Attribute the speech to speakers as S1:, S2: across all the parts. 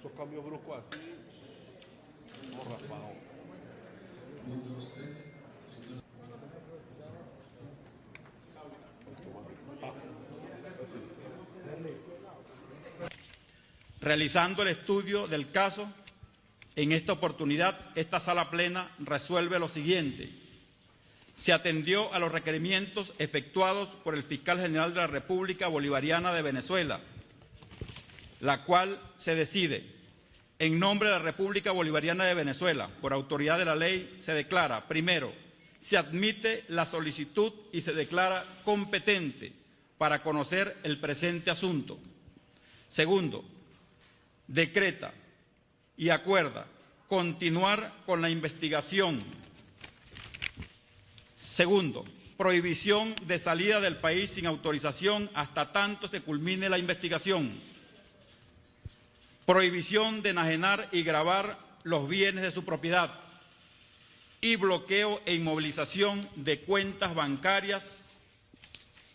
S1: Estos cambios bruscos así, como raspado.
S2: 1, 2, 3.
S3: Realizando el estudio del caso, en esta oportunidad, esta sala plena resuelve lo siguiente. Se atendió a los requerimientos efectuados por el fiscal general de la República Bolivariana de Venezuela, la cual se decide, en nombre de la República Bolivariana de Venezuela, por autoridad de la ley, se declara, primero, se admite la solicitud y se declara competente para conocer el presente asunto. Segundo, decreta y acuerda continuar con la investigación. Segundo, prohibición de salida del país sin autorización hasta tanto se culmine la investigación. Prohibición de enajenar y gravar los bienes de su propiedad y bloqueo e inmovilización de cuentas bancarias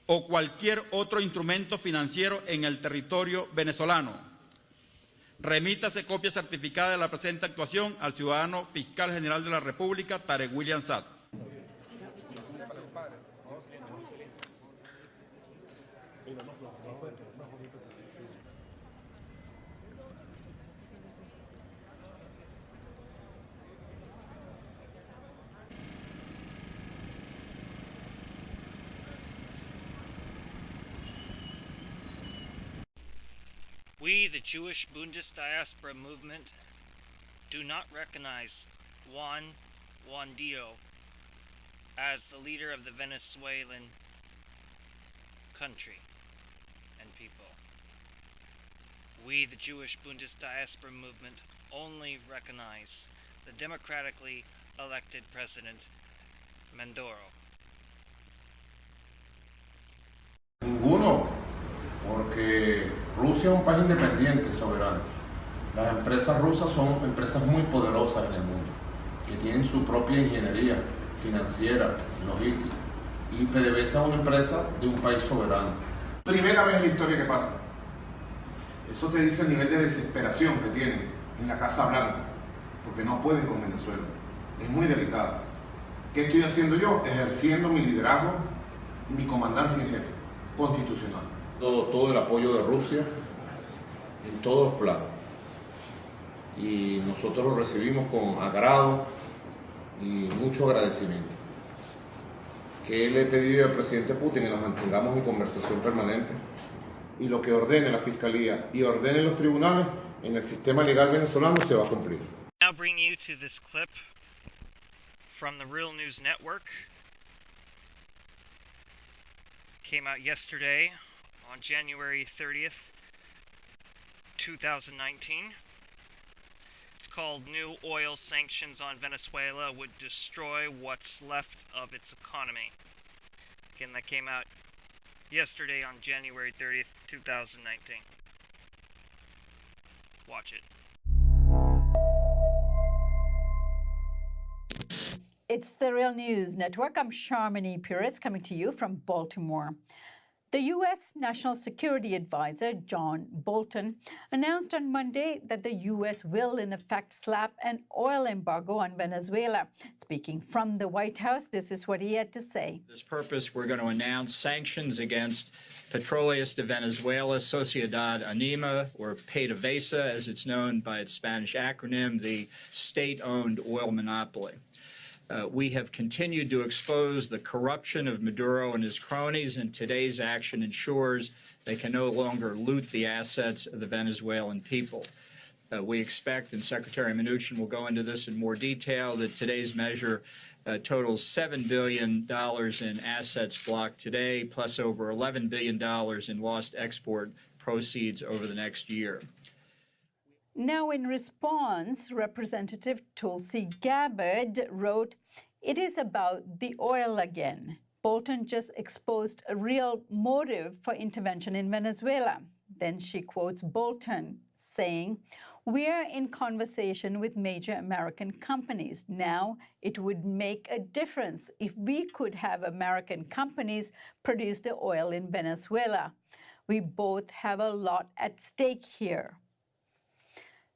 S3: o cualquier otro instrumento financiero en el territorio venezolano. Remítase copia certificada de la presente actuación al ciudadano fiscal general de la República, Tarek William Saad.
S4: We, the Jewish Bundist Diaspora Movement, do not recognize Juan Guaidó as the leader of the Venezuelan country and people. We, the Jewish Bundist Diaspora Movement, only recognize the democratically elected President Maduro.
S5: Ninguno, porque Rusia es un país independiente, soberano. Las empresas rusas son empresas muy poderosas en el mundo, que tienen su propia ingeniería financiera, logística. Y PDVSA es una empresa de un país soberano.
S6: Primera vez en la historia que pasa. Eso te dice el nivel de desesperación que tienen en la Casa Blanca, porque no pueden con Venezuela. Es muy delicado. ¿Qué estoy haciendo yo? Ejerciendo mi liderazgo, mi comandancia en jefe constitucional.
S5: Todo el apoyo de Rusia en todos los planos. Y nosotros lo recibimos con agrado y mucho agradecimiento. Que le he pedido al presidente Putin que nos mantengamos en conversación permanente y lo que ordene la Fiscalía y ordenen los tribunales en el sistema legal venezolano se va a cumplir.
S4: Now bring you to this clip from the Real News Network. Came out yesterday on January 30th, 2019. It's called New Oil Sanctions on Venezuela Would Destroy What's Left of Its Economy. Again, that came out yesterday on January 30th, 2019. Watch it.
S7: It's the Real News Network. I'm Sharmini Pires coming to you from Baltimore. The U.S. National Security Advisor, John Bolton, announced on Monday that the U.S. will, in effect, slap an oil embargo on Venezuela. Speaking from the White House, this is what he had to say.
S8: For this purpose, we're going to announce sanctions against Petroleas de Venezuela, Sociedad Anima, or PDVSA, as it's known by its Spanish acronym, the state-owned oil monopoly. We have continued to expose the corruption of Maduro and his cronies, and today's action ensures they can no longer loot the assets of the Venezuelan people. We expect, and Secretary Mnuchin will go into this in more detail, that today's measure totals $7 billion in assets blocked today, plus over $11 billion in lost export proceeds over the next year.
S7: Now, in response, Representative Tulsi Gabbard wrote, "It is about the oil again." Bolton just exposed a real motive for intervention in Venezuela. Then she quotes Bolton saying, "We're in conversation with major American companies. Now, it would make a difference if we could have American companies produce the oil in Venezuela. We both have a lot at stake here."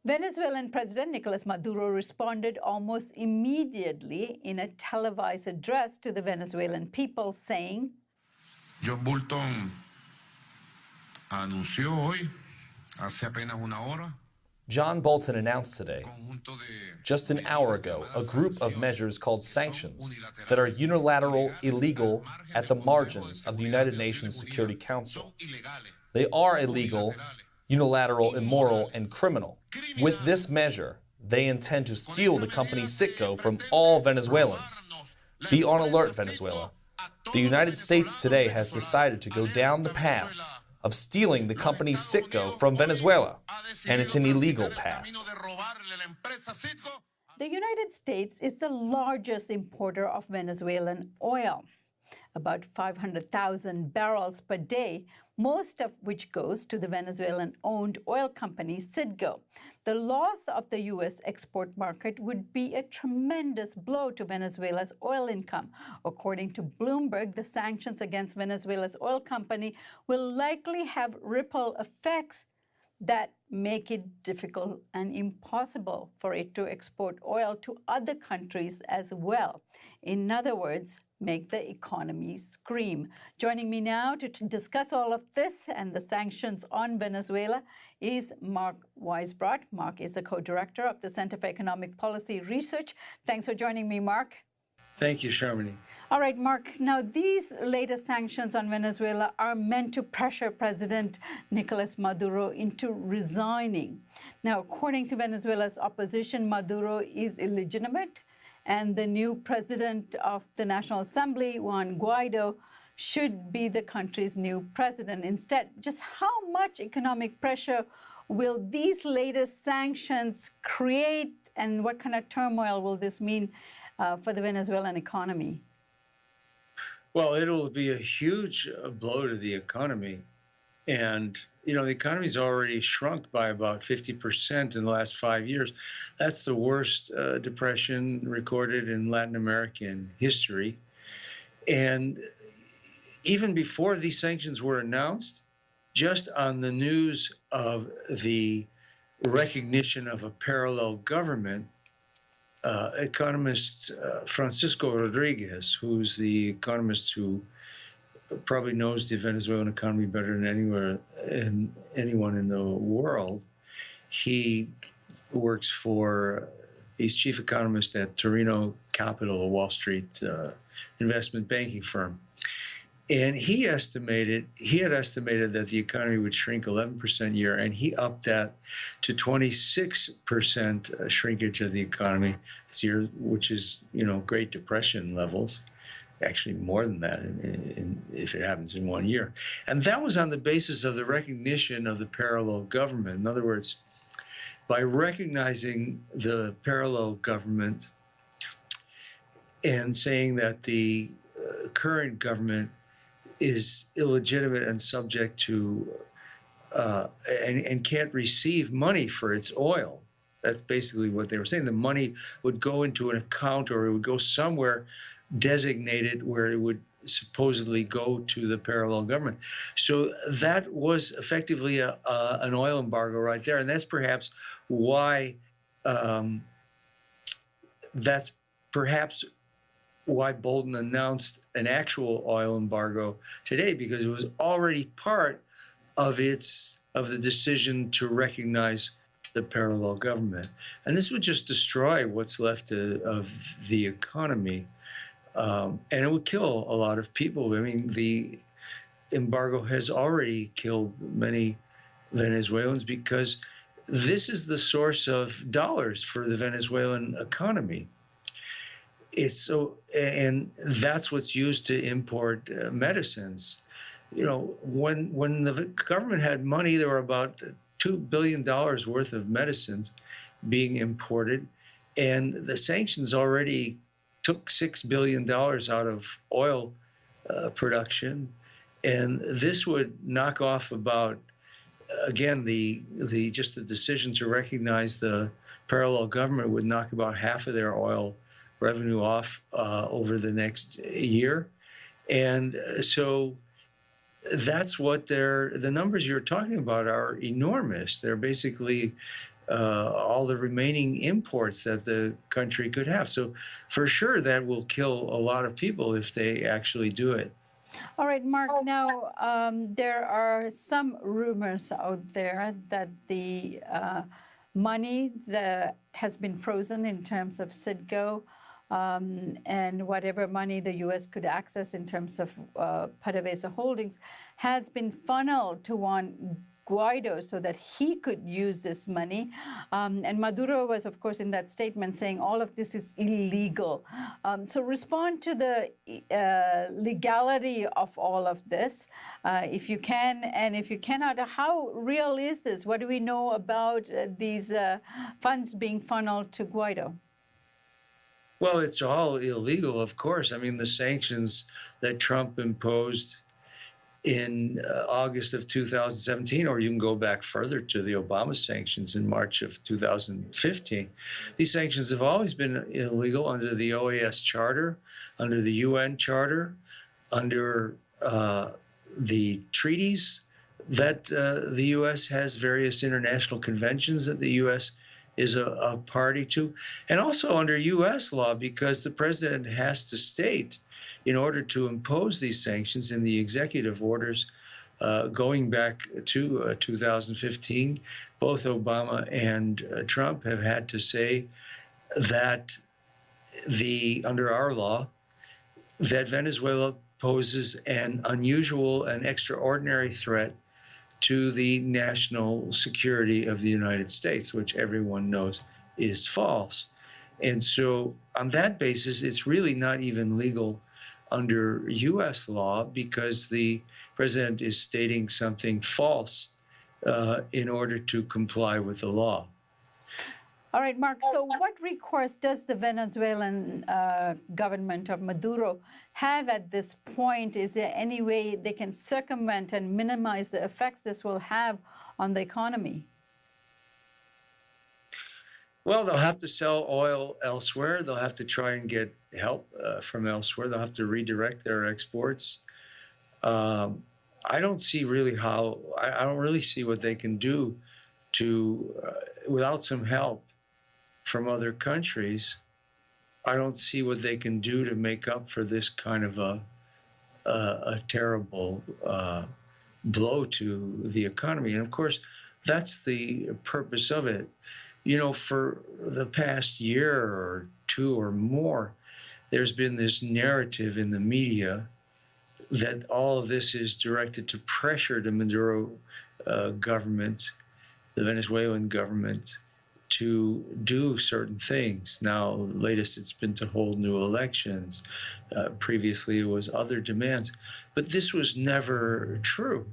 S7: Venezuelan President Nicolás Maduro responded almost immediately in a televised address to the Venezuelan people, saying,
S9: John Bolton anunció hoy, hace apenas una hora,
S10: John Bolton announced today, just an hour ago, a group of measures called sanctions that are unilateral, illegal, at the margins of the United Nations Security Council. They are illegal, unilateral, immoral, and criminal. With this measure, they intend to steal the company Citgo from all Venezuelans. Be on alert, Venezuela. The United States today has decided to go down the path of stealing the company Citgo from Venezuela, and it's an illegal path.
S7: The United States is the largest importer of Venezuelan oil, about 500,000 barrels per day, most of which goes to the Venezuelan-owned oil company Citgo. The loss of the U.S. export market would be a tremendous blow to Venezuela's oil income. According to Bloomberg, the sanctions against Venezuela's oil company will likely have ripple effects that make it difficult and impossible for it to export oil to other countries as well. In other words, make the economy scream. Joining me now to discuss all of this and the sanctions on Venezuela is Mark Weisbrot. Mark is the co-director of the Center for Economic Policy Research. Thanks for joining me, Mark.
S11: Thank you, Sharmini.
S7: All right, Mark. Now, these latest sanctions on Venezuela are meant to pressure President Nicolás Maduro into resigning. Now, according to Venezuela's opposition, Maduro is illegitimate, and the new president of the National Assembly, Juan Guaidó, should be the country's new president instead. Just how much economic pressure will these latest sanctions create, and what kind of turmoil will this mean for the Venezuelan economy?
S11: Well, it'll be a huge blow to the economy. And, you know, the economy's already shrunk by about 50% in the last 5 years. That's the worst depression recorded in Latin American history. And even before these sanctions were announced, just on the news of the recognition of a parallel government, economist Francisco Rodriguez, who's the economist who probably knows the Venezuelan economy better than anyone in the world. He works for, he's chief economist at Torino Capital, a Wall Street investment banking firm. And he had estimated that the economy would shrink 11% a year, and he upped that to 26% shrinkage of the economy this year, which is, you know, Great Depression levels. Actually more than that if it happens in 1 year. And that was on the basis of the recognition of the parallel government. In other words, by recognizing the parallel government and saying that the current government is illegitimate and subject to and can't receive money for its oil. That's basically what they were saying. The money would go into an account, or it would go somewhere designated where it would supposedly go to the parallel government. So that was effectively an oil embargo right there. And that's perhaps why Bolton announced an actual oil embargo today, because it was already part of the decision to recognize the parallel government. And this would just destroy what's left of the economy. And it would kill a lot of people. I mean, the embargo has already killed many Venezuelans, because this is the source of dollars for the Venezuelan economy. And that's what's used to import medicines. You know, when the government had money, there were about $2 billion worth of medicines being imported, and the sanctions already took $6 billion out of oil production, and this would knock off about, again, the decision to recognize the parallel government would knock about half of their oil revenue off over the next year. And so that's what the numbers you're talking about are enormous. They're basically all the remaining imports that the country could have. So for sure, that will kill a lot of people if they actually do it.
S7: All right, Mark, now there are some rumors out there that the money that has been frozen in terms of Citgo and whatever money the U.S. could access in terms of PDVSA holdings has been funneled to Juan Guaidó so that he could use this money. And Maduro was, of course, in that statement saying all of this is illegal. So respond to the legality of all of this, if you can, and if you cannot, how real is this? What do we know about these funds being funneled to Guaidó?
S11: Well, it's all illegal, of course. I mean, the sanctions that Trump imposed in August of 2017, or you can go back further to the Obama sanctions in March of 2015. These sanctions have always been illegal under the OAS Charter, under the UN Charter, under the treaties that the U.S. has, various international conventions that the U.S. is a party to, and also under U.S. law, because the president has to state, in order to impose these sanctions in the executive orders going back to 2015, both Obama and Trump have had to say that under our law, that Venezuela poses an unusual and extraordinary threat to the national security of the United States, which everyone knows is false. And so on that basis, it's really not even legal under U.S. law, because the president is stating something false in order to comply with the law.
S7: All right, Mark, so what recourse does the Venezuelan government of Maduro have at this point? Is there any way they can circumvent and minimize the effects this will have on the economy?
S11: Well, they'll have to sell oil elsewhere. They'll have to try and get help from elsewhere. They'll have to redirect their exports. I don't see really how, I don't really see what they can do to, without some help from other countries, I don't see what they can do to make up for this kind of a terrible blow to the economy. And of course, that's the purpose of it. You know, for the past year or two or more, there's been this narrative in the media that all of this is directed to pressure the Maduro government, the Venezuelan government, to do certain things. Now, latest it's been to hold new elections. Previously, it was other demands. But this was never true.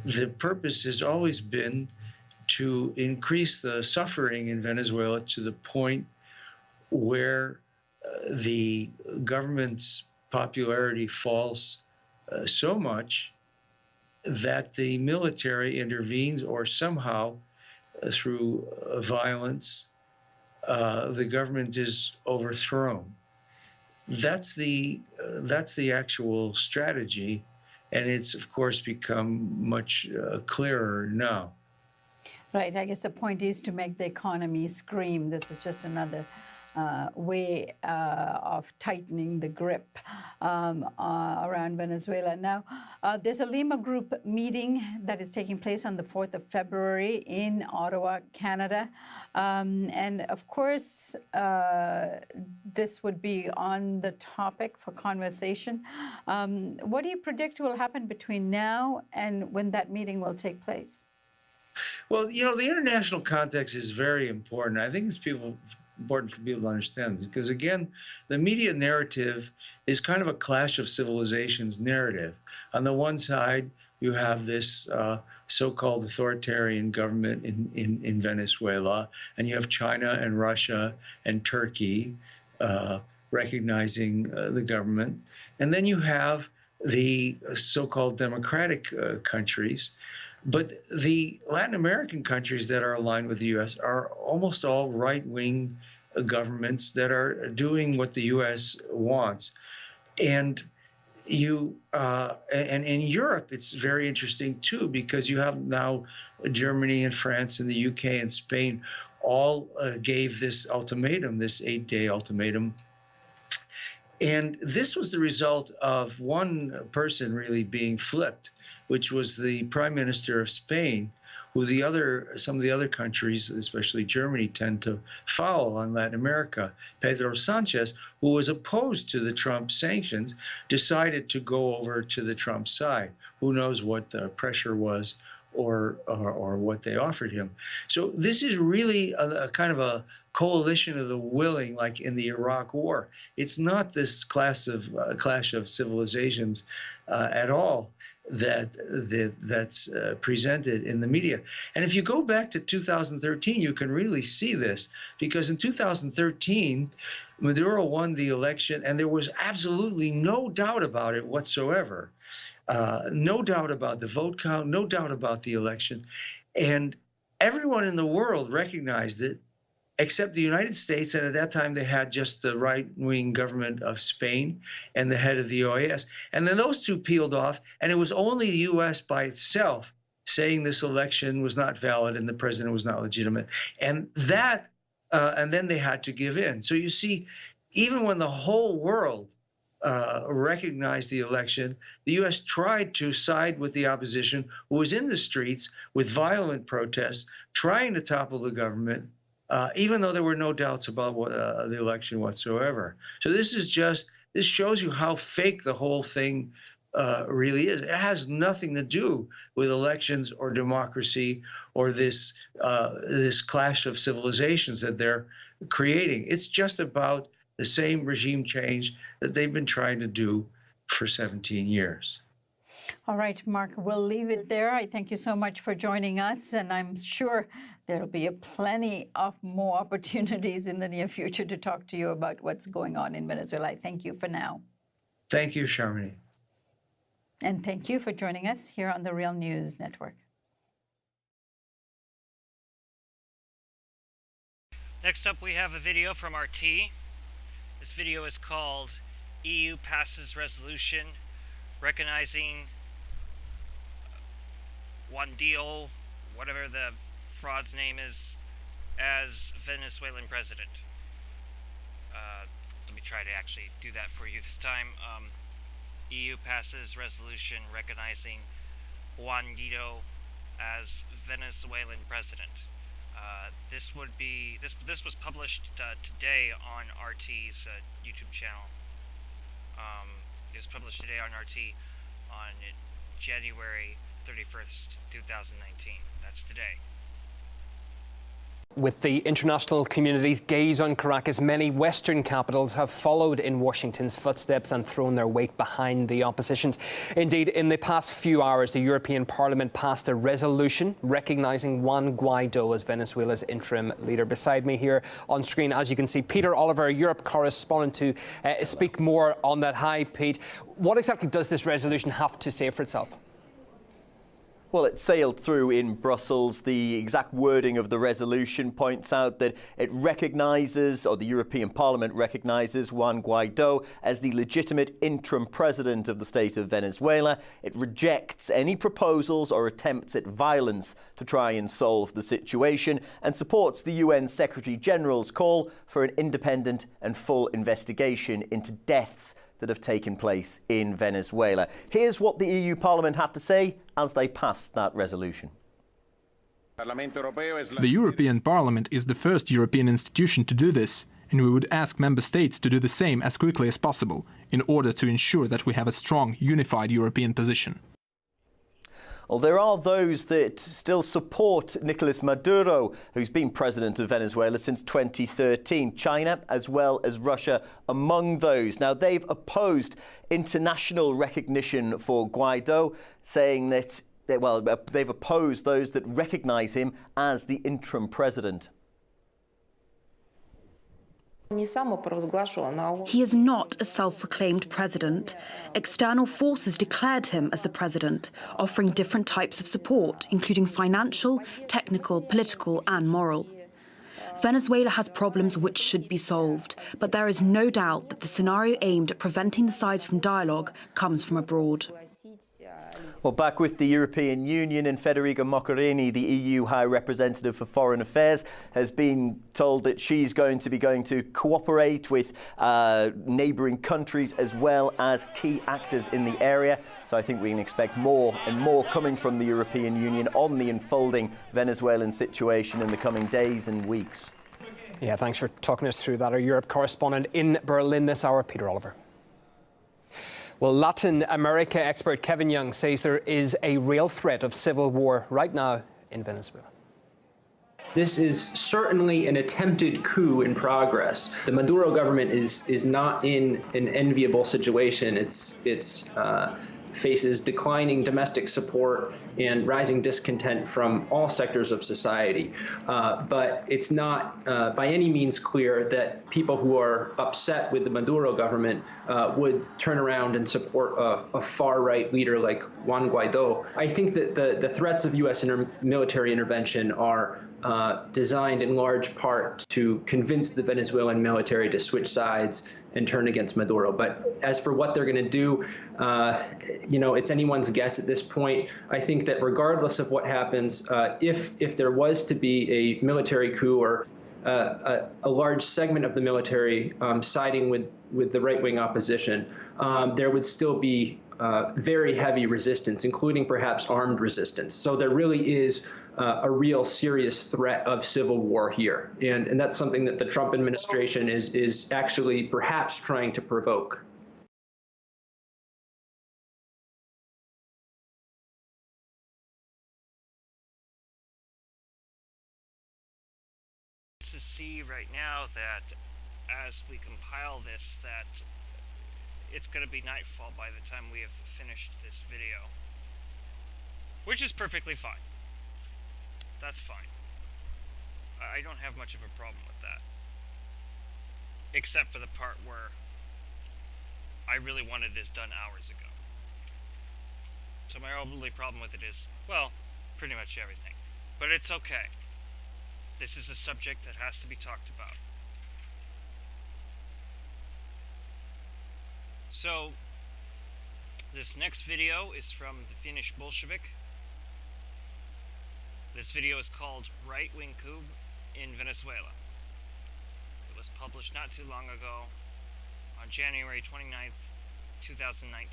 S11: The purpose has always been to increase the suffering in Venezuela to the point where the government's popularity falls so much that the military intervenes, or somehow through violence, the government is overthrown. That's the actual strategy, and it's of course become much clearer now.
S7: Right. I guess the point is to make the economy scream. This is just another way of tightening the grip around Venezuela. Now, there's a Lima Group meeting that is taking place on the 4th of February in Ottawa, Canada. And of course, this would be on the topic for conversation. What do you predict will happen between now and when that meeting will take place?
S11: Well, you know, the international context is very important. I think it's important for people to understand this, because again, the media narrative is kind of a clash of civilizations narrative. On the one side, you have this so-called authoritarian government in Venezuela, and you have China and Russia and Turkey recognizing the government. And then you have the so-called democratic countries. But the Latin American countries that are aligned with the U.S. are almost all right-wing governments that are doing what the U.S. wants. And and in Europe, it's very interesting too, because you have now Germany and France and the UK and Spain all gave this ultimatum, this 8-day ultimatum. And this was the result of one person really being flipped, which was the Prime Minister of Spain, who some of the other countries, especially Germany, tend to follow on Latin America. Pedro Sanchez, who was opposed to the Trump sanctions, decided to go over to the Trump side. Who knows what the pressure was or what they offered him. So this is really a kind of a coalition of the willing, like in the Iraq War. It's not this clash of civilizations at all that's presented in the media. And if you go back to 2013, you can really see this, because in 2013, Maduro won the election, and there was absolutely no doubt about it whatsoever. No doubt about the vote count, no doubt about the election. And everyone in the world recognized it, except the United States, and at that time they had just the right-wing government of Spain and the head of the OAS. And then those two peeled off, and it was only the U.S. by itself saying this election was not valid and the president was not legitimate. And then they had to give in. So you see, even when the whole world recognized the election, the U.S. tried to side with the opposition, who was in the streets with violent protests, trying to topple the government, even though there were no doubts about the election whatsoever. So this shows you how fake the whole thing really is. It has nothing to do with elections or democracy or this clash of civilizations that they're creating. It's just about the same regime change that they've been trying to do for 17 years.
S7: All right, Mark, we'll leave it there. I thank you so much for joining us, and I'm sure there'll be plenty of more opportunities in the near future to talk to you about what's going on in Venezuela. I thank you for now.
S11: Thank you, Sharmini.
S7: And thank you for joining us here on the Real News Network.
S4: Next up, we have a video from RT. This video is called EU Passes Resolution Recognizing Juan Guaidó, whatever the fraud's name is, as Venezuelan president. Let me try to actually do that for you this time. EU passes resolution recognizing Juan Guaidó as Venezuelan president. This was published today on RT's YouTube channel. It was published today on RT on January 31st, 2019. That's today.
S12: With the international community's gaze on Caracas, many Western capitals have followed in Washington's footsteps and thrown their weight behind the oppositions. Indeed, in the past few hours, the European Parliament passed a resolution recognizing Juan Guaidó as Venezuela's interim leader. Beside me here on screen, as you can see, Peter Oliver, Europe correspondent, to speak more on that. Hi, Pete. What exactly does this resolution have to say for itself?
S13: Well, it sailed through in Brussels. The exact wording of the resolution points out that it recognises, or the European Parliament recognises, Juan Guaidó as the legitimate interim president of the state of Venezuela. It rejects any proposals or attempts at violence to try and solve the situation, and supports the UN Secretary-General's call for an independent and full investigation into deaths that have taken place in Venezuela. Here's what the EU Parliament had to say as they passed that resolution.
S14: The European Parliament is the first European institution to do this, and we would ask member states to do the same as quickly as possible in order to ensure that we have a strong, unified European position.
S13: Well, there are those that still support Nicolás Maduro, who's been president of Venezuela since 2013. China, as well as Russia, among those. Now, they've opposed international recognition for Guaidó, saying that, they've opposed those that recognize him as the interim president.
S15: He is not a self-proclaimed president. External forces declared him as the president, offering different types of support, including financial, technical, political and moral. Venezuela has problems which should be solved, but there is no doubt that the scenario aimed at preventing the sides from dialogue comes from abroad.
S13: Well, back with the European Union, and Federica Mogherini, the EU High Representative for Foreign Affairs, has been told that she's going to cooperate with neighbouring countries as well as key actors in the area. So I think we can expect more and more coming from the European Union on the unfolding Venezuelan situation in the coming days and weeks.
S12: Yeah, thanks for talking us through that. Our Europe correspondent in Berlin this hour, Peter Oliver. Well, Latin America expert Kevin Young says there is a real threat of civil war right now in Venezuela.
S16: This is certainly an attempted coup in progress. The Maduro government is not in an enviable situation. It's faces declining domestic support and rising discontent from all sectors of society. But it's not by any means clear that people who are upset with the Maduro government would turn around and support a far-right leader like Juan Guaidó. I think that the threats of U.S. military intervention are designed in large part to convince the Venezuelan military to switch sides and turn against Maduro. But as for what they're going to do, it's anyone's guess at this point. I think that regardless of what happens, if there was to be a military coup or a large segment of the military siding with the right-wing opposition, there would still be very heavy resistance, including perhaps armed resistance. So there really is a real serious threat of civil war here. And that's something that the Trump administration is actually perhaps trying to provoke.
S4: To see right now that as we compile this, that it's going to be nightfall by the time we have finished this video, which is perfectly fine. That's fine. I don't have much of a problem with that, except for the part where I really wanted this done hours ago. So my only problem with it is, well, pretty much everything. But it's okay. This is a subject that has to be talked about. So, this next video is from the Finnish Bolshevik. This video is called Right-Wing Coup in Venezuela. It was published not too long ago on January 29th, 2019.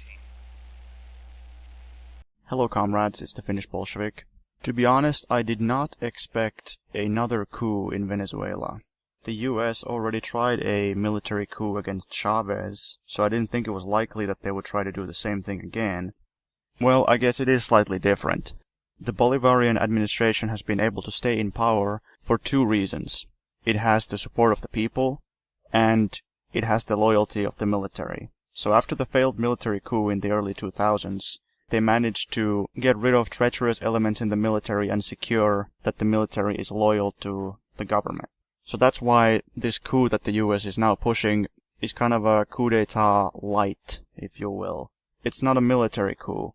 S17: Hello comrades, it's the Finnish Bolshevik. To be honest, I did not expect another coup in Venezuela. The US already tried a military coup against Chavez, so I didn't think it was likely that they would try to do the same thing again. Well, I guess it is slightly different. The Bolivarian administration has been able to stay in power for two reasons. It has the support of the people, and it has the loyalty of the military. So after the failed military coup in the early 2000s, they managed to get rid of treacherous elements in the military and secure that the military is loyal to the government. So that's why this coup that the US is now pushing is kind of a coup d'etat light, if you will. It's not a military coup.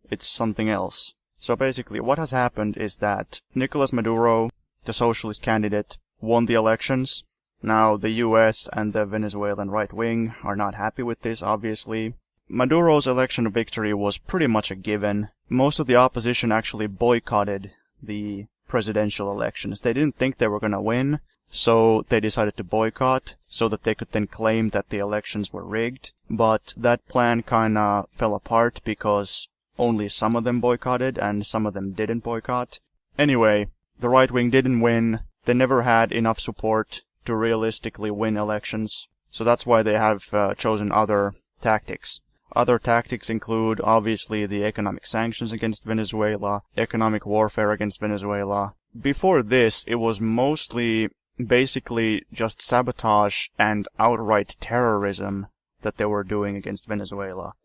S17: It's something else. So basically what has happened is that Nicolás Maduro, the socialist candidate, won the elections. Now the US and the Venezuelan right wing are not happy with this, obviously. Maduro's election victory was pretty much a given. Most of the opposition actually boycotted the presidential elections. They didn't think they were going to win, so they decided to boycott so that they could then claim that the elections were rigged. But that plan kinda fell apart because only some of them boycotted and some of them didn't boycott. Anyway, the right wing didn't win. They never had enough support to realistically win elections. So that's why they have chosen other tactics. Other tactics include, obviously, the economic sanctions against Venezuela, economic warfare against Venezuela. Before this, it was mostly, basically, just sabotage and outright terrorism that they were doing against Venezuela.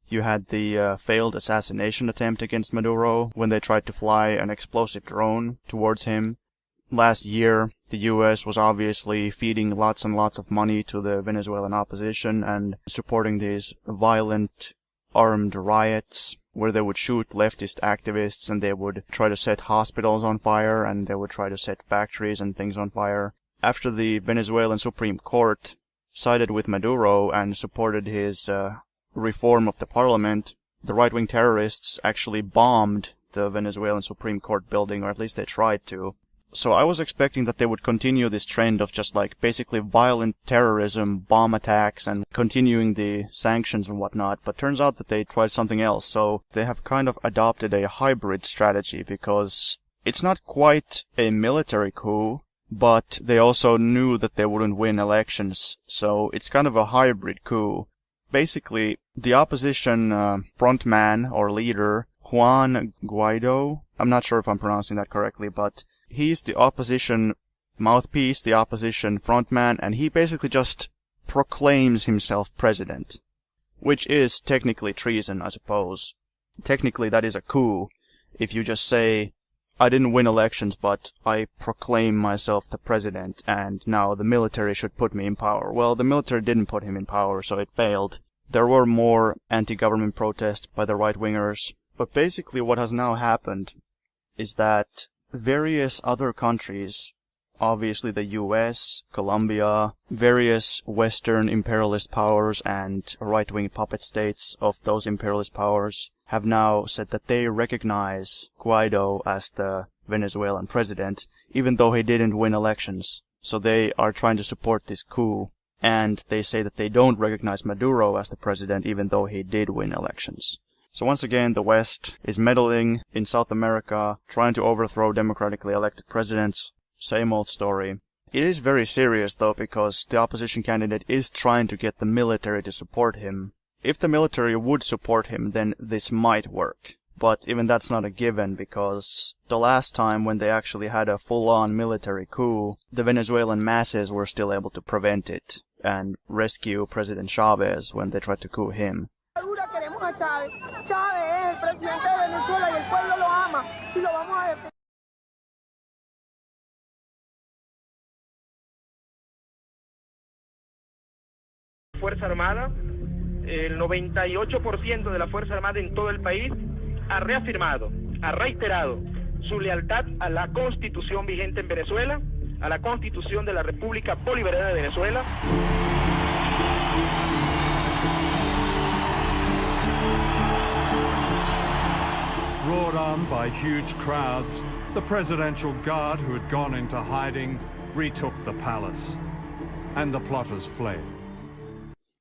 S17: You had the failed assassination attempt against Maduro when they tried to fly an explosive drone towards him. Last year, the US was obviously feeding lots and lots of money to the Venezuelan opposition and supporting these violent armed riots where they would shoot leftist activists and they would try to set hospitals on fire and they would try to set factories and things on fire. after the Venezuelan Supreme Court sided with Maduro and supported his reform of the parliament, the right-wing terrorists actually bombed the Venezuelan Supreme Court building, or at least they tried to. So I was expecting that they would continue this trend of just like basically violent terrorism, bomb attacks, and continuing the sanctions and whatnot, but turns out that they tried something else. So they have kind of adopted a hybrid strategy, because it's not quite a military coup, but they also knew that they wouldn't win elections, so it's kind of a hybrid coup. Basically, the opposition frontman or leader, Juan Guaidó, I'm not sure if I'm pronouncing that correctly, but he's the opposition mouthpiece, the opposition frontman, and he basically just proclaims himself president, which is technically treason, I suppose. Technically, that is a coup, if you just say, I didn't win elections, but I proclaim myself the president, and now the military should put me in power. Well, the military didn't put him in power, so it failed. There were more anti-government protests by the right-wingers, but basically what has now happened is that various other countries, obviously the US, Colombia, various Western imperialist powers and right-wing puppet states of those imperialist powers have now said that they recognize Guaidó as the Venezuelan president, even though he didn't win elections. So they are trying to support this coup, and they say that they don't recognize Maduro as the president, even though he did win elections. So once again, the West is meddling in South America, trying to overthrow democratically elected presidents. Same old story. It is very serious, though, because the opposition candidate is trying to get the military to support him. If the military would support him, then this might work. But even that's not a given, because the last time when they actually had a full-on military coup, the Venezuelan masses were still able to prevent it and rescue President Chavez when they tried to coup him.
S18: Fuerza Armada, el 98% de la Fuerza Armada en todo el país ha reafirmado, ha reiterado su lealtad a la Constitución vigente en Venezuela, a la Constitución de la República Bolivariana de Venezuela.
S19: Roared on by huge crowds, the Presidential Guard who had gone into hiding retook the palace, and the plotters fled.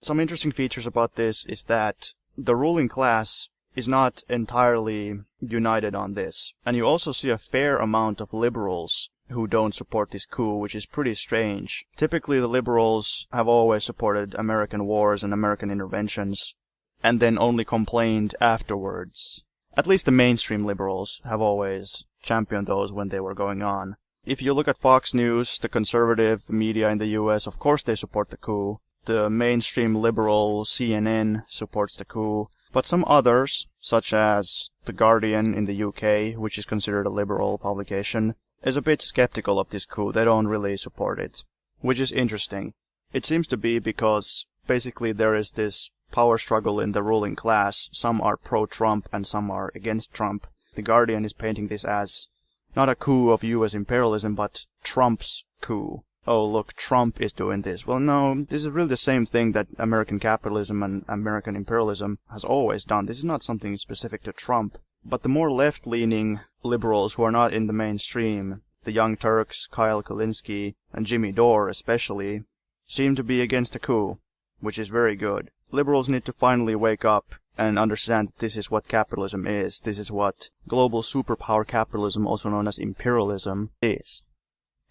S17: Some interesting features about this is that the ruling class is not entirely united on this, and you also see a fair amount of liberals who don't support this coup, which is pretty strange. Typically, the liberals have always supported American wars and American interventions, and then only complained afterwards. At least the mainstream liberals have always championed those when they were going on. If you look at Fox News, the conservative media in the US, of course they support the coup. The mainstream liberal CNN supports the coup, but some others, such as The Guardian in the UK, which is considered a liberal publication, is a bit skeptical of this coup. They don't really support it, which is interesting. It seems to be because basically there is this power struggle in the ruling class. Some are pro-Trump and some are against Trump. The Guardian is painting this as not a coup of US imperialism, but Trump's coup. Oh, look, Trump is doing this. Well, no, this is really the same thing that American capitalism and American imperialism has always done. This is not something specific to Trump. But the more left-leaning liberals who are not in the mainstream, the Young Turks, Kyle Kulinski, and Jimmy Dore especially, seem to be against the coup, which is very good. Liberals need to finally wake up and understand that this is what capitalism is. This is what global superpower capitalism, also known as imperialism, is.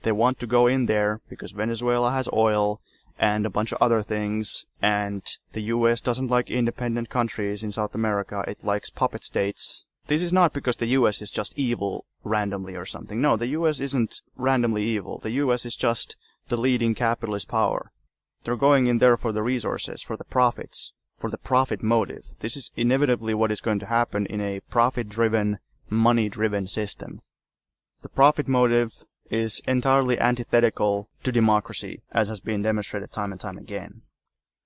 S17: They want to go in there because Venezuela has oil and a bunch of other things, and the US doesn't like independent countries in South America. It likes puppet states. This is not because the US is just evil randomly or something. No, the US isn't randomly evil. The US is just the leading capitalist power. They're going in there for the resources, for the profits, for the profit motive. This is inevitably what is going to happen in a profit-driven, money-driven system. The profit motive is entirely antithetical to democracy, as has been demonstrated time and time again.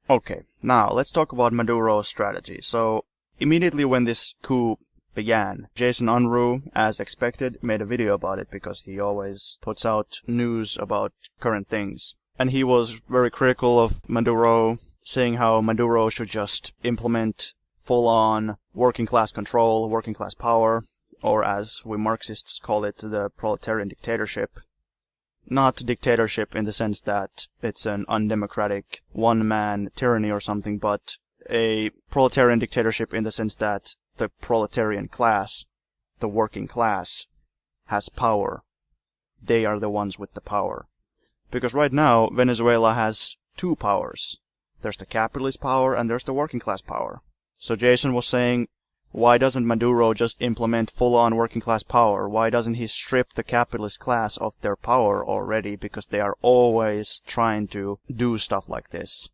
S17: Okay, now let's talk about Maduro's strategy. So, immediately when this coup began. Jason Unruhe, as expected, made a video about it because he always puts out news about current things. And he was very critical of Maduro, saying how Maduro should just implement full-on working-class control, working-class power, or as we Marxists call it, the proletarian dictatorship. Not dictatorship in the sense that it's an undemocratic one-man tyranny or something, but a proletarian dictatorship in the sense that the proletarian class, the working class, has power. They are the ones with the power. Because right now, Venezuela has two powers. There's the capitalist power and there's the working class power. So Jason was saying, why doesn't Maduro just implement full-on working class power? Why doesn't he strip the capitalist class of their power already? Because they are always trying to do stuff like this.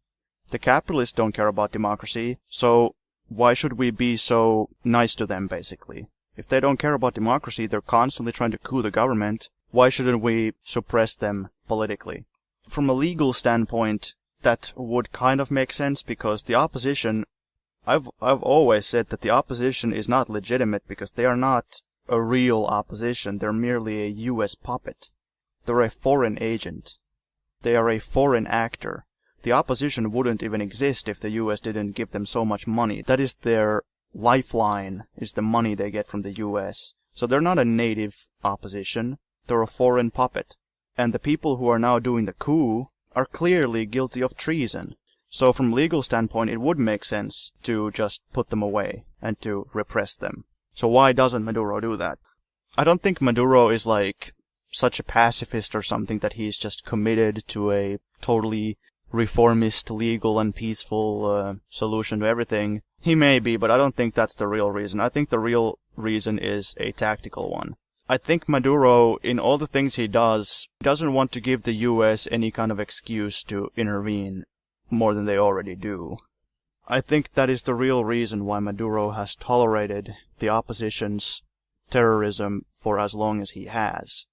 S17: The capitalists don't care about democracy, so why should we be so nice to them, basically? If they don't care about democracy, they're constantly trying to coup the government. Why shouldn't we suppress them politically? From a legal standpoint, that would kind of make sense, because the opposition, I've always said that the opposition is not legitimate because they are not a real opposition. They're merely a US puppet. They're a foreign agent. They are a foreign actor. The opposition wouldn't even exist if the US didn't give them so much money. That is their lifeline, is the money they get from the US. So they're not a native opposition. They're a foreign puppet. And the people who are now doing the coup are clearly guilty of treason. So from a legal standpoint, it would make sense to just put them away and to repress them. So why doesn't Maduro do that? I don't think Maduro is like such a pacifist or something that he's just committed to a totally reformist, legal and peaceful solution to everything. He may be, but I don't think that's the real reason. I think the real reason is a tactical one. I think Maduro, in all the things he does, doesn't want to give the US any kind of excuse to intervene more than they already do. I think that is the real reason why Maduro has tolerated the opposition's terrorism for as long as he has.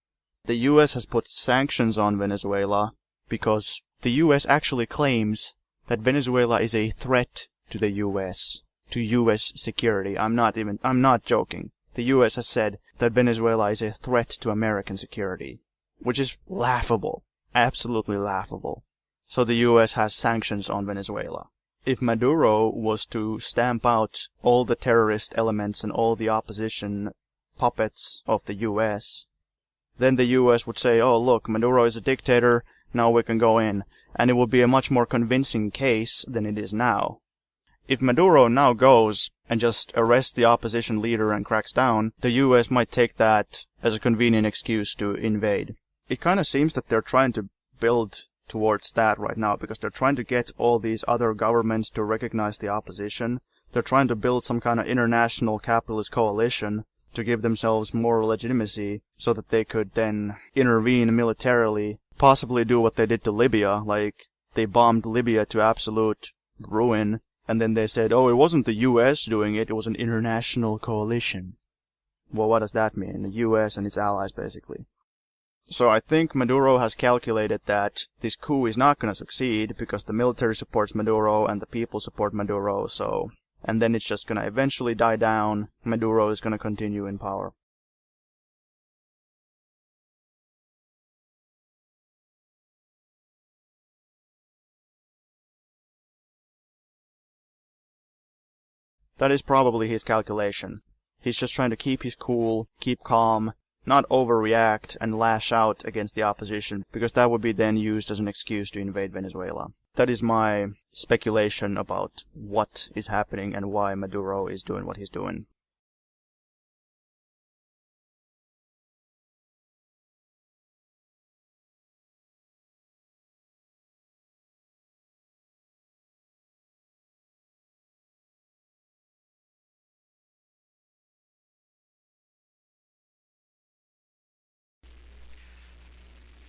S17: The US has put sanctions on Venezuela because the US actually claims that Venezuela is a threat to the US, to US security. I'm not joking. The US has said that Venezuela is a threat to American security, which is laughable. Absolutely laughable. So the US has sanctions on Venezuela. If Maduro was to stamp out all the terrorist elements and all the opposition puppets of the US, then the US would say, oh look, Maduro is a dictator, now we can go in. And it would be a much more convincing case than it is now. If Maduro now goes and just arrests the opposition leader and cracks down, the US might take that as a convenient excuse to invade. It kind of seems that they're trying to build towards that right now, because they're trying to get all these other governments to recognize the opposition. They're trying to build some kind of international capitalist coalition to give themselves more legitimacy so that they could then intervene militarily, possibly do what they did to Libya, like they bombed Libya to absolute ruin, and then they said, oh, it wasn't the US doing it, it was an international coalition. Well, what does that mean? The US and its allies, basically. So I think Maduro has calculated that this coup is not going to succeed because the military supports Maduro and the people support Maduro, so... And then it's just going to eventually die down. Maduro is going to continue in power. That is probably his calculation. He's just trying to keep his cool, keep calm, not overreact and lash out against the opposition, because that would be then used as an excuse to invade Venezuela. That is my speculation about what is happening and why Maduro is doing what he's doing.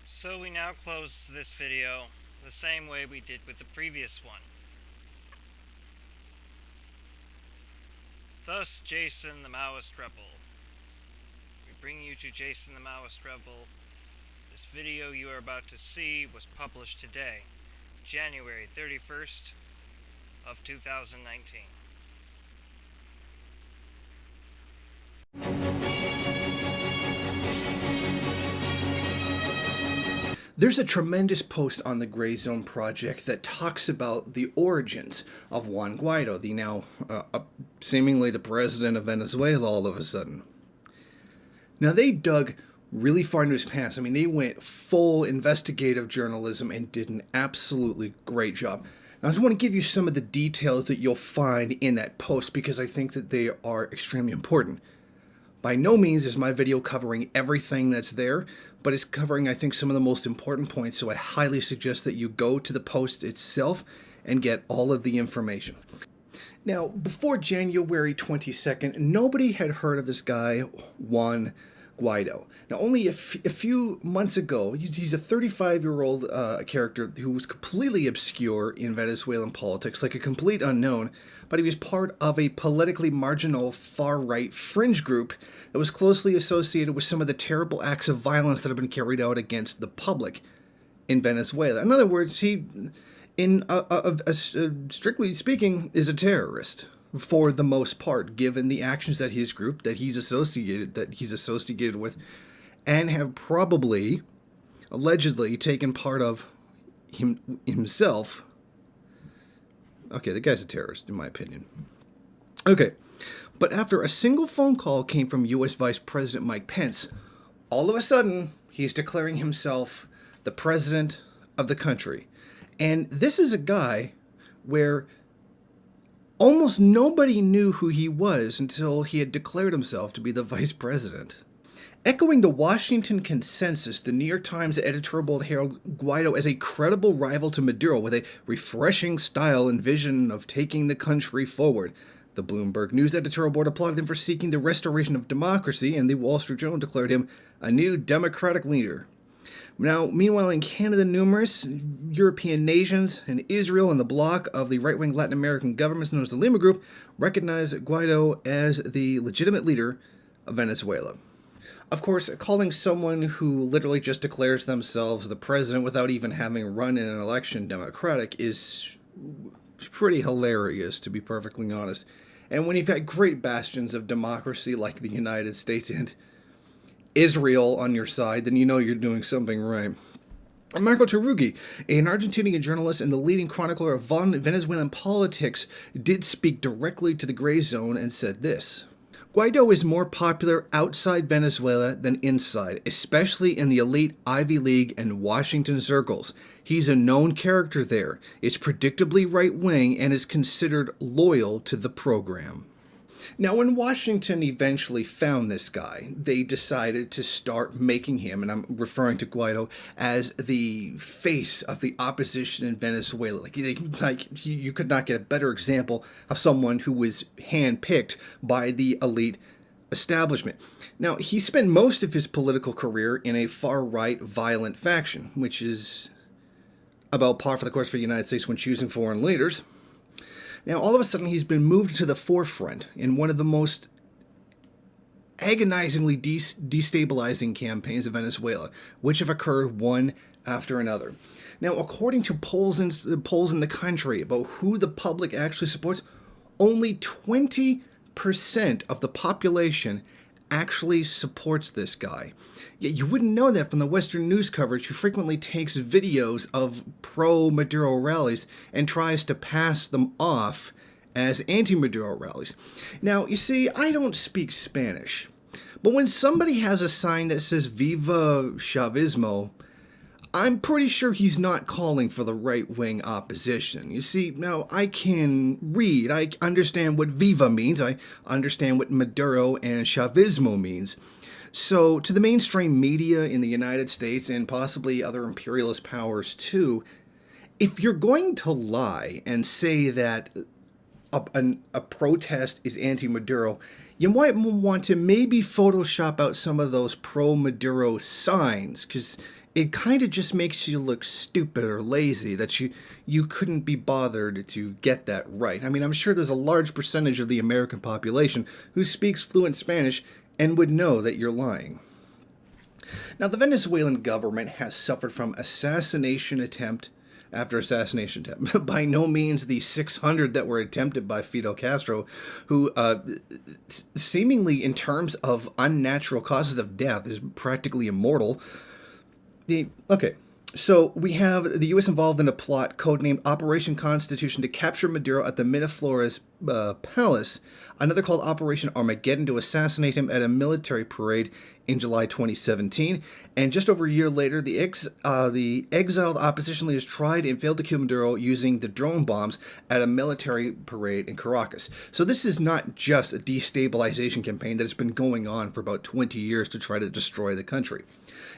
S4: So we now close this video the same way we did with the previous one. Thus, Jason the Maoist Rebel. We bring you to Jason the Maoist Rebel. This video you are about to see was published today, January 31st of 2019.
S20: There's a tremendous post on the Gray Zone Project that talks about the origins of Juan Guaidó, the now seemingly the president of Venezuela all of a sudden. Now, they dug really far into his past. I mean, they went full investigative journalism and did an absolutely great job. Now, I just want to give you some of the details that you'll find in that post because I think that they are extremely important. By no means is my video covering everything that's there, but it's covering, I think, some of the most important points, so I highly suggest that you go to the post itself and get all of the information. Now, before January 22nd, nobody had heard of this guy, Juan Guaidó. Now, only a few months ago, he's a 35-year-old character who was completely obscure in Venezuelan politics, like a complete unknown, but he was part of a politically marginal far-right fringe group that was closely associated with some of the terrible acts of violence that have been carried out against the public in Venezuela. In other words, he, strictly speaking, is a terrorist for the most part, given the actions that his group, that he's associated with, and have probably, allegedly, taken part of himself. Okay, the guy's a terrorist, in my opinion. Okay, but after a single phone call came from U.S. Vice President Mike Pence, all of a sudden, he's declaring himself the president of the country. And this is a guy where almost nobody knew who he was until he had declared himself to be the vice president. Echoing the Washington consensus, the New York Times editorial board hailed Guaidó as a credible rival to Maduro with a refreshing style and vision of taking the country forward. The Bloomberg News editorial board applauded him for seeking the restoration of democracy, and the Wall Street Journal declared him a new democratic leader. Now, meanwhile, in Canada, numerous European nations and Israel and the bloc of the right-wing Latin American governments known as the Lima Group recognize Guaidó as the legitimate leader of Venezuela. Of course, calling someone who literally just declares themselves the president without even having run in an election democratic is pretty hilarious, to be perfectly honest. And when you've got great bastions of democracy like the United States and Israel on your side, then you know you're doing something right. Marco Tarugi, an Argentinian journalist and the leading chronicler of Venezuelan politics, did speak directly to the Gray Zone and said this: Guaidó is more popular outside Venezuela than inside, especially in the elite Ivy League and Washington circles. He's a known character there, is predictably right-wing, and is considered loyal to the program. Now, when Washington eventually found this guy, they decided to start making him, and I'm referring to Guaidó, as the face of the opposition in Venezuela. You could not get a better example of someone who was handpicked by the elite establishment. Now, he spent most of his political career in a far-right violent faction, which is about par for the course for the United States when choosing foreign leaders. Now, all of a sudden, he's been moved to the forefront in one of the most agonizingly destabilizing campaigns of Venezuela, which have occurred one after another. Now, according to polls in the country about who the public actually supports, only 20% of the population actually supports this guy. Yet you wouldn't know that from the Western news coverage, who frequently takes videos of pro-Maduro rallies and tries to pass them off as anti-Maduro rallies. Now, you see, I don't speak Spanish, but when somebody has a sign that says Viva Chavismo, I'm pretty sure he's not calling for the right-wing opposition. You see, now, I can read, I understand what Viva means, I understand what Maduro and Chavismo means. So, to the mainstream media in the United States, and possibly other imperialist powers too, if you're going to lie and say that a protest is anti-Maduro, you might want to maybe Photoshop out some of those pro-Maduro signs, because it kind of just makes you look stupid or lazy that you couldn't be bothered to get that right. I mean, I'm sure there's a large percentage of the American population who speaks fluent Spanish and would know that you're lying. Now, the Venezuelan government has suffered from assassination attempt after assassination attempt. By no means the 600 that were attempted by Fidel Castro, who seemingly, in terms of unnatural causes of death, is practically immortal. Okay. So we have the U.S. involved in a plot codenamed Operation Constitution to capture Maduro at the Miraflores Palace, another called Operation Armageddon to assassinate him at a military parade in July 2017. And just over a year later, the exiled opposition leaders tried and failed to kill Maduro using the drone bombs at a military parade in Caracas. So this is not just a destabilization campaign that has been going on for about 20 years to try to destroy the country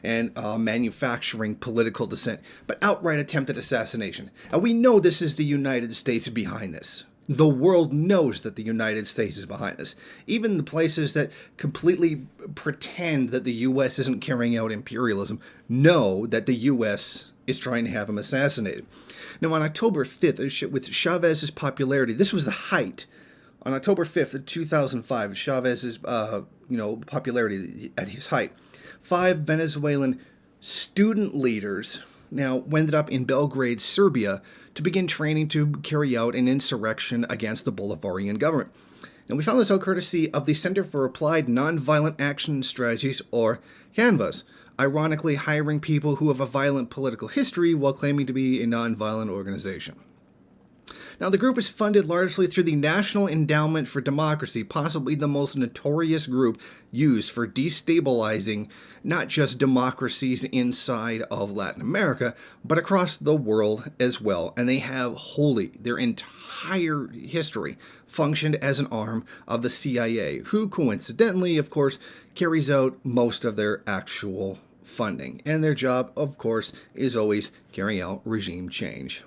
S20: and manufacturing political dissent, but outright attempted assassination. And we know this is the United States behind this. The world knows that the United States is behind this. Even the places that completely pretend that the U.S. isn't carrying out imperialism know that the U.S. is trying to have him assassinated. Now, on October 5th, with Chavez's popularity, this was the height. On October 5th of 2005, Chavez's popularity at his height, 5 Venezuelan student leaders now ended up in Belgrade, Serbia, to begin training to carry out an insurrection against the Bolivarian government. And we found this out courtesy of the Center for Applied Nonviolent Action Strategies, or CANVAS, ironically hiring people who have a violent political history while claiming to be a nonviolent organization. Now, the group is funded largely through the National Endowment for Democracy, possibly the most notorious group used for destabilizing not just democracies inside of Latin America, but across the world as well. And they have their entire history functioned as an arm of the CIA, who coincidentally, of course, carries out most of their actual funding. And their job, of course, is always carrying out regime change.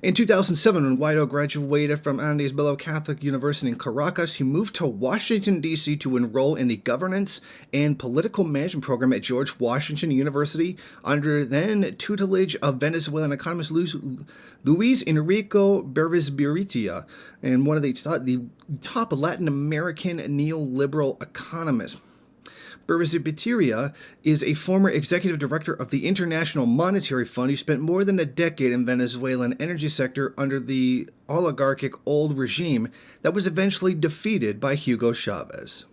S20: In 2007, when Guaidó graduated from Andes Bello Catholic University in Caracas, he moved to Washington, D.C. to enroll in the Governance and Political Management program at George Washington University under then tutelage of Venezuelan economist Luis Enrico Berrizbiritia, and one of the top Latin American neoliberal economists. Berrizbiritia is a former executive director of the International Monetary Fund who spent more than a decade in Venezuelan energy sector under the oligarchic old regime that was eventually defeated by Hugo Chavez.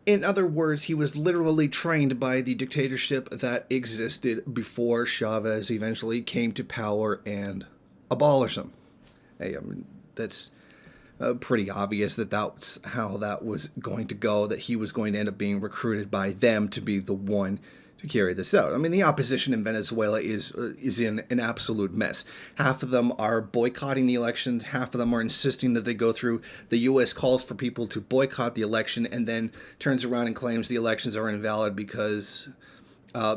S20: In other words, he was literally trained by the dictatorship that existed before Chavez eventually came to power and abolished them. Hey, I mean, that's pretty obvious that that's how that was going to go, that he was going to end up being recruited by them to be the one to carry this out. I mean, the opposition in Venezuela is in an absolute mess. Half of them are boycotting the elections, half of them are insisting that they go through. The U.S. calls for people to boycott the election and then turns around and claims the elections are invalid because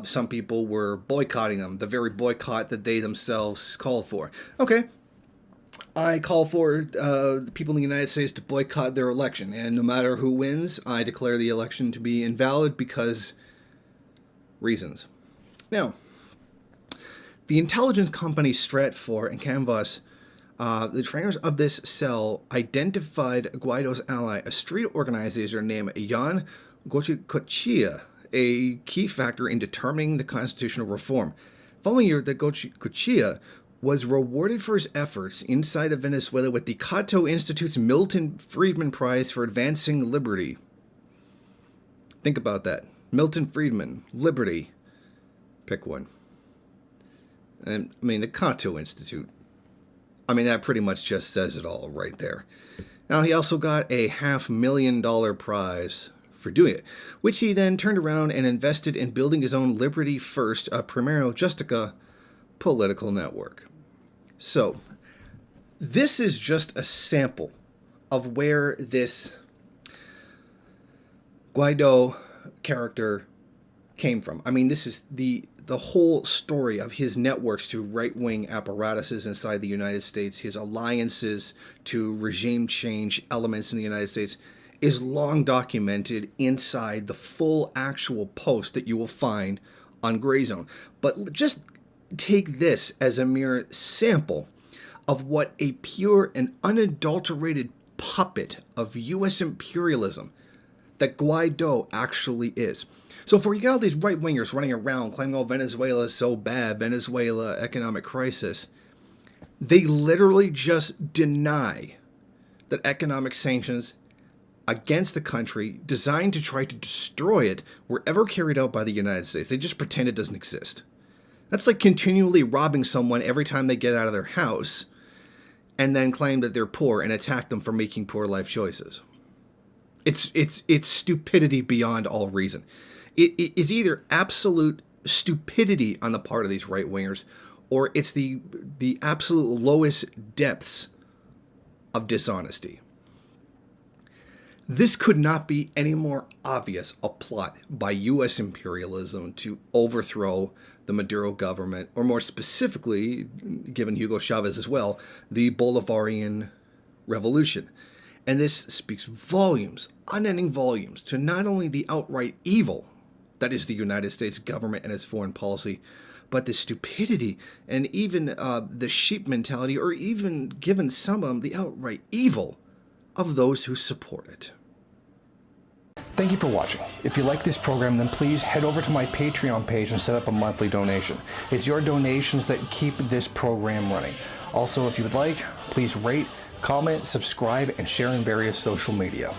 S20: some people were boycotting them, the very boycott that they themselves called for. Okay. I call for the people in the United States to boycott their election, and no matter who wins, I declare the election to be invalid because reasons. Now, the intelligence company Stratfor and Canvas, the trainers of this cell, identified Guaido's ally, a street organizer named Jan Goicoechea, a key factor in determining the constitutional reform. Following year, that Goicoechea was rewarded for his efforts inside of Venezuela with the Cato Institute's Milton Friedman Prize for Advancing Liberty. Think about that. Milton Friedman, liberty. Pick one. And I mean, the Cato Institute. I mean, that pretty much just says it all right there. Now, he also got a $500,000 prize for doing it, which he then turned around and invested in building his own Liberty First, Primero Justica political network. So, this is just a sample of where this Guaidó character came from. I mean, this is the whole story of his networks to right-wing apparatuses inside the United States, his alliances to regime change elements in the United States, is long documented inside the full actual post that you will find on Gray Zone. But just take this as a mere sample of what a pure and unadulterated puppet of U.S. imperialism that Guaidó actually is. So for you got all these right-wingers running around claiming, oh, Venezuela is so bad, Venezuela economic crisis, They literally just deny that economic sanctions against the country designed to try to destroy it were ever carried out by the United States. They just pretend it doesn't exist. That's like continually robbing someone every time they get out of their house and then claim that they're poor and attack them for making poor life choices. It's stupidity beyond all reason. It's either absolute stupidity on the part of these right-wingers, or it's the absolute lowest depths of dishonesty. This could not be any more obvious a plot by U.S. imperialism to overthrow the Maduro government, or more specifically, given Hugo Chavez as well, the Bolivarian Revolution. And this speaks volumes, unending volumes, to not only the outright evil that is the United States government and its foreign policy, but the stupidity and even the sheep mentality, or even, given some of them, the outright evil of those who support it.
S21: Thank you for watching. If you like this program, then please head over to my Patreon page and set up a monthly donation. It's your donations that keep this program running. Also, if you would like, please rate, comment, subscribe, and share in various social media.